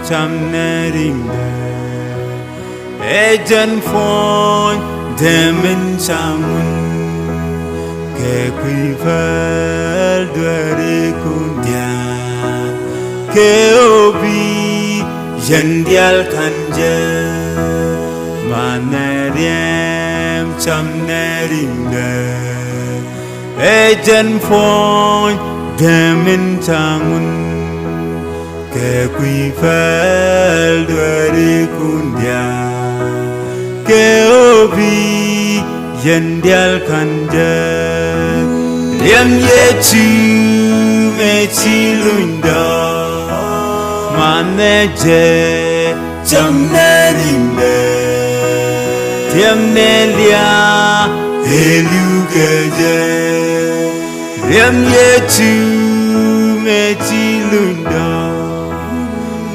참내린데 애전 폰 대면 창문 개귀발 되리 군디야 개오비 연디알 간제 마내림 참내린데 애전 폰 대면 창문 개귀발 되리 군디야 개오비 연디알 간제 리암 예추 메치룬다 만내제 참내린데 템넬리아 엘루게제 리암 예추 메치룬다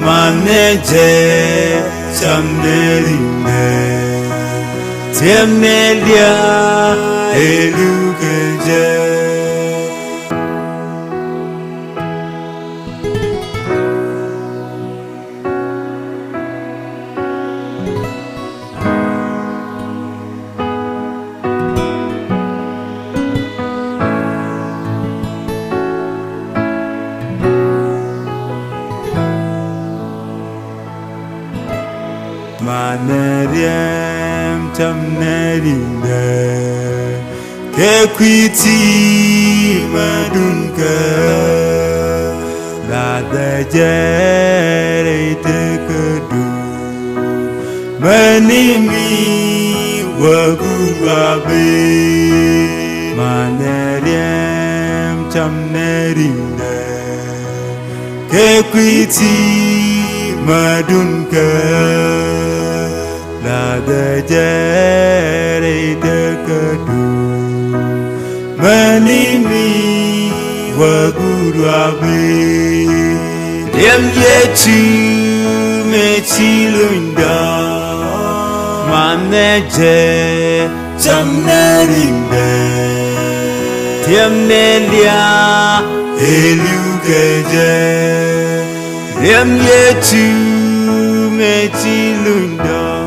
만내제 참내린데 템넬리아 엘루게제 마내림 참내린데 개퀴티 마둔가 라다제레 테크두 마니미 와구라베 마내림 참내린데 개퀴티 마둔가 라다제레 테크두 마니미 와구라베 렘예추 메치룬다 만내제 참내린데 템넬리아 엘루게제 렘예추 메치룬다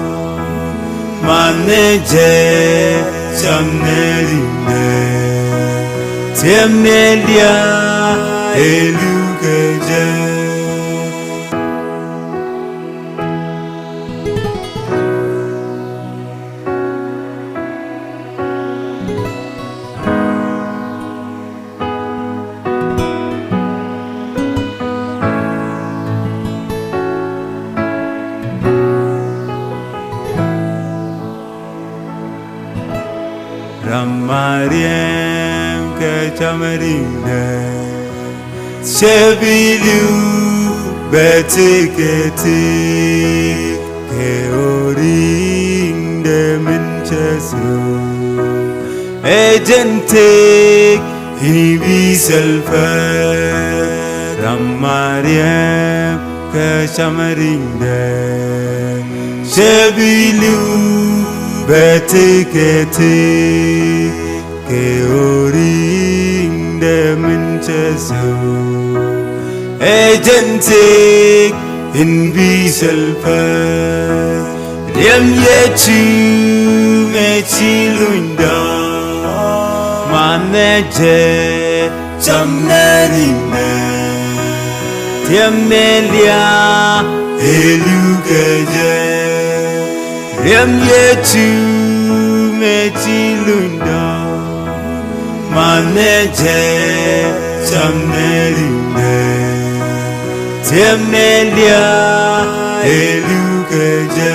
만내제 참내린데 템넬리아 엘루게제 Ramariem kecamarinda Sebilu betiketi Keoring demencesu Ejentik hibi selfa Ramariem kecamarinda Sebilu betiketi keoring demencesu ejentik in biselpa riam yechu mechilunda maneje chamnerinde temnelia elugeje riam yechu mechilunda maneje chamnerinde temnelia elugeje